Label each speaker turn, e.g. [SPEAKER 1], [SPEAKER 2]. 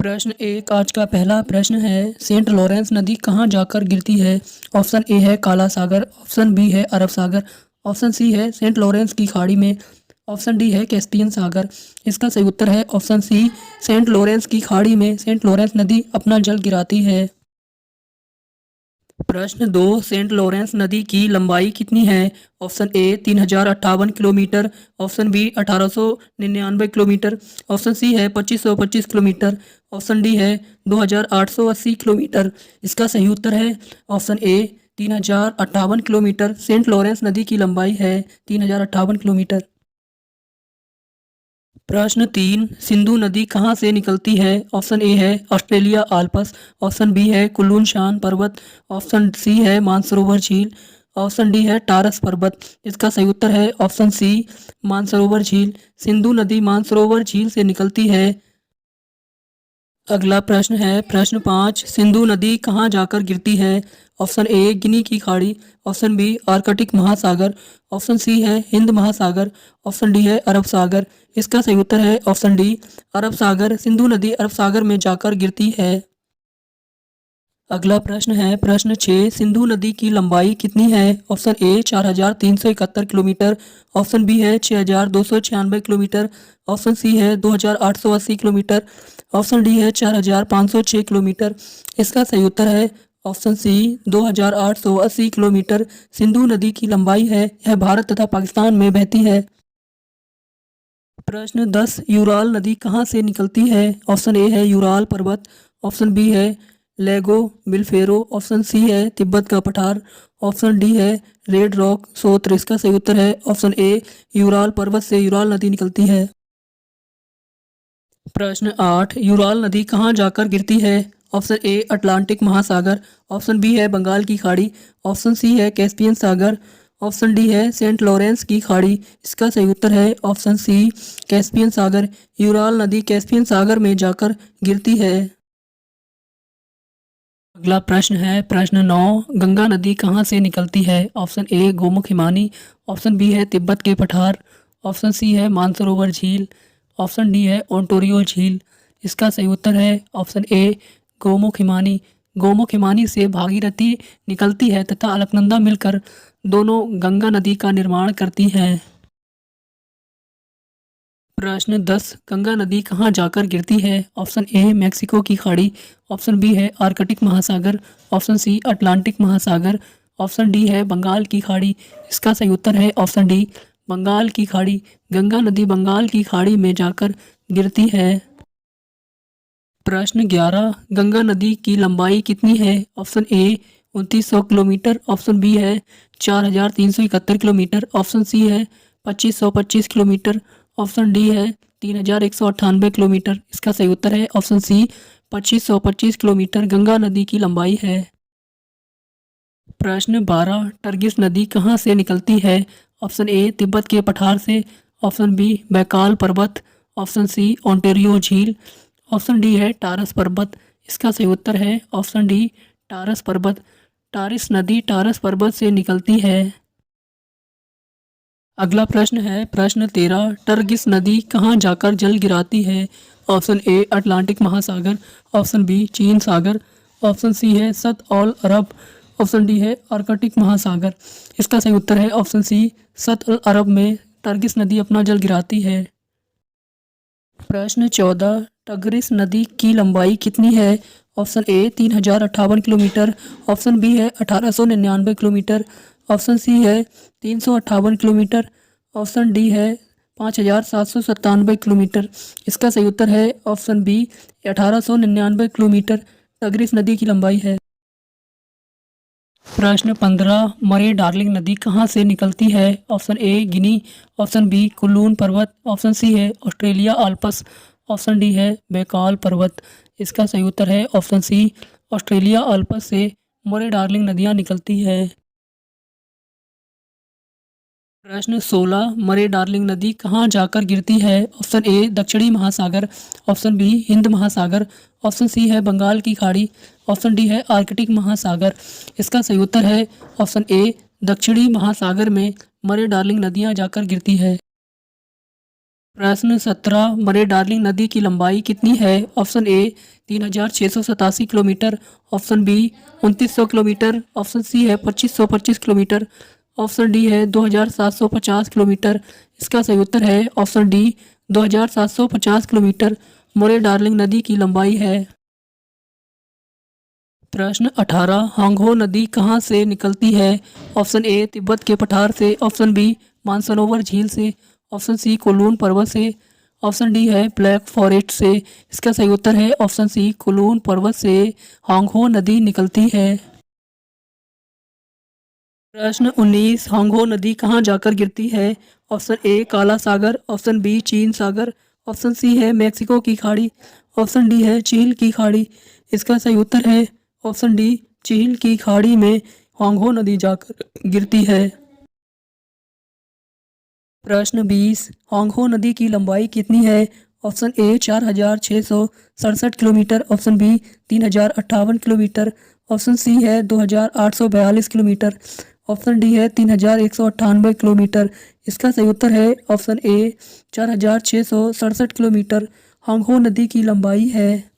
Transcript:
[SPEAKER 1] प्रश्न एक आज का पहला प्रश्न है, सेंट लॉरेंस नदी कहाँ जाकर गिरती है। ऑप्शन ए है काला सागर, ऑप्शन बी है अरब सागर, ऑप्शन सी है सेंट लॉरेंस की खाड़ी में, ऑप्शन डी है कैस्पियन सागर। इसका सही उत्तर है ऑप्शन सी, सेंट लॉरेंस की खाड़ी में सेंट लॉरेंस नदी अपना जल गिराती है। प्रश्न दो, सेंट लॉरेंस नदी की लंबाई कितनी है। Option A 3058 kilometre, option B 1899 kilometre, option C है 2525 किलोमीटर, ऑप्शन डी है 2880 किलोमीटर। इसका सही उत्तर है option A 3058 kilometre. Saint Lawrence नदी की लंबाई है 3058 किलोमीटर। प्रश्न तीन, सिंधु नदी कहाँ से निकलती है। ऑप्शन ए है ऑस्ट्रेलिया आल्प्स, ऑप्शन बी है कुल्लू शान पर्वत, ऑप्शन सी है मानसरोवर झील, ऑप्शन डी है टारस पर्वत। इसका सही उत्तर है ऑप्शन सी, मानसरोवर झील। सिंधु नदी मानसरोवर झील से निकलती है। अगला प्रश्न है प्रश्न पाँच, सिंधु नदी कहाँ जाकर गिरती है। ऑप्शन ए गिनी की खाड़ी, ऑप्शन बी आर्कटिक महासागर, ऑप्शन सी है हिंद महासागर, ऑप्शन डी है अरब सागर। इसका सही उत्तर है ऑप्शन डी, अरब सागर। सिंधु नदी अरब सागर में जाकर गिरती है। अगला प्रश्न है प्रश्न 6, सिंधु नदी की लंबाई कितनी है। Option A 4371 kilometre, option B है 6296 किलोमीटर, ऑप्शन सी है 2880 किलोमीटर, ऑप्शन डी है 4506 किलोमीटर। इसका सही उत्तर है ऑप्शन सी, 2880 किलोमीटर सिंधु नदी की लंबाई है। यह भारत तथा पाकिस्तान में बहती है। प्रश्न 10, यूराल नदी कहाँ से निकलती है। ऑप्शन ए है यूराल पर्वत, ऑप्शन बी है लेगो बिलफेरो, ऑप्शन सी है तिब्बत का पठार, ऑप्शन डी है रेड रॉक सोत्र। इसका सही उत्तर है ऑप्शन ए, यूराल पर्वत से यूराल नदी निकलती है। प्रश्न 8, यूराल नदी कहाँ जाकर गिरती है। ऑप्शन ए अटलांटिक महासागर, ऑप्शन बी है बंगाल की खाड़ी, ऑप्शन सी है कैस्पियन सागर, ऑप्शन डी है सेंट लॉरेंस की खाड़ी। इसका सही उत्तर है ऑप्शन सी, कैस्पियन सागर। यूराल नदी कैस्पियन सागर में जाकर गिरती है। अगला प्रश्न है प्रश्न 9, गंगा नदी कहाँ से निकलती है। ऑप्शन ए गोमुख हिमानी, ऑप्शन बी है तिब्बत के पठार, ऑप्शन सी है मानसरोवर झील, ऑप्शन डी है ओंटोरियो झील। इसका सही उत्तर है ऑप्शन ए, गोमुख हिमानी। गोमुख हिमानी से भागीरथी निकलती है तथा अलकनंदा मिलकर दोनों गंगा नदी का निर्माण करती हैं। प्रश्न 10, गंगा नदी कहाँ जाकर गिरती है। ऑप्शन ए मैक्सिको की खाड़ी, ऑप्शन बी है आर्कटिक महासागर, ऑप्शन सी अटलांटिक महासागर, ऑप्शन डी है बंगाल की खाड़ी। इसका सही उत्तर है ऑप्शन डी, बंगाल की खाड़ी। गंगा नदी बंगाल की खाड़ी में जाकर गिरती है। प्रश्न 11, गंगा नदी की लंबाई कितनी है। Option A 2900 kilometre, option B है 4371 किलोमीटर, ऑप्शन सी है 2525 किलोमीटर, ऑप्शन डी है 3198 किलोमीटर। इसका सही उत्तर है ऑप्शन सी, 2525 किलोमीटर गंगा नदी की लंबाई है। प्रश्न 12, टर्गिस नदी कहाँ से निकलती है। ऑप्शन ए तिब्बत के पठार से, ऑप्शन बी बैकाल पर्वत, ऑप्शन सी ओंटेरियो झील, ऑप्शन डी है टारस पर्वत। इसका सही उत्तर है ऑप्शन डी, टारस पर्वत। टारिस नदी टारस पर्वत से निकलती है। अगला प्रश्न है प्रश्न 13, टर्गिस नदी कहाँ जाकर जल गिराती है। ऑप्शन ए अटलांटिक महासागर, ऑप्शन बी चीन सागर, ऑप्शन सी है सत अल अरब, ऑप्शन डी है आर्कटिक महासागर। इसका सही उत्तर है ऑप्शन सी, सत अल अरब में टर्गिस नदी अपना जल गिराती है। प्रश्न 14, टग्रिस नदी की लंबाई कितनी है। Option A 3058 kilometre, option B है 1899 किलोमीटर, ऑप्शन सी है 358 किलोमीटर, ऑप्शन डी है 5797 किलोमीटर। इसका सही उत्तर है ऑप्शन बी, 1899 किलोमीटर टग्रिस नदी की लंबाई है। प्रश्न 15, मरे डार्लिंग नदी कहाँ से निकलती है। Option A Guinea, option B Kunlun पर्वत, ऑप्शन सी है ऑस्ट्रेलिया आल्प्स, ऑप्शन डी है बैकाल पर्वत। इसका सही उत्तर है ऑप्शन सी, ऑस्ट्रेलिया आल्प्स से मरे डार्लिंग नदियाँ निकलती है। प्रश्न 16, मरे डार्लिंग नदी कहाँ जाकर गिरती है। ऑप्शन ए दक्षिणी महासागर, ऑप्शन बी हिंद महासागर, ऑप्शन सी है बंगाल की खाड़ी, ऑप्शन डी है आर्कटिक महासागर। इसका सही उत्तर है ऑप्शन ए, दक्षिणी महासागर में मरे डार्लिंग नदियाँ जाकर गिरती है। प्रश्न 17, मरे डार्लिंग नदी की लंबाई कितनी है। Option A 3687 kilometre, option B 2900 kilometre, option C है 2525 किलोमीटर, ऑप्शन डी है 2750 किलोमीटर। इसका सही उत्तर है ऑप्शन डी 2750 किलोमीटर मोरे डार्लिंग नदी की लंबाई है। प्रश्न 18 होंगहो नदी कहाँ से निकलती है? ऑप्शन ए तिब्बत के पठार से, ऑप्शन बी मानसरोवर झील से, ऑप्शन सी कुनलुन पर्वत से, ऑप्शन डी है ब्लैक फॉरेस्ट से। इसका सही उत्तर है ऑप्शन सी कुनलुन पर्वत से होंगहो नदी निकलती है। प्रश्न 19 होंगहो नदी कहाँ जाकर गिरती है? ऑप्शन ए काला सागर, ऑप्शन बी चीन सागर, ऑप्शन सी है मैक्सिको की खाड़ी, ऑप्शन डी है चील की खाड़ी। इसका सही उत्तर है ऑप्शन डी चील की खाड़ी में होंगहो नदी जाकर गिरती है। प्रश्न 20 होंगहो नदी की लंबाई कितनी है? Option A 4667 kilometre, option B 3058 kilometre, option C है 2842 किलोमीटर, ऑप्शन डी है 3198 किलोमीटर। इसका सही उत्तर है ऑप्शन ए 4667 किलोमीटर होंगहो नदी की लंबाई है।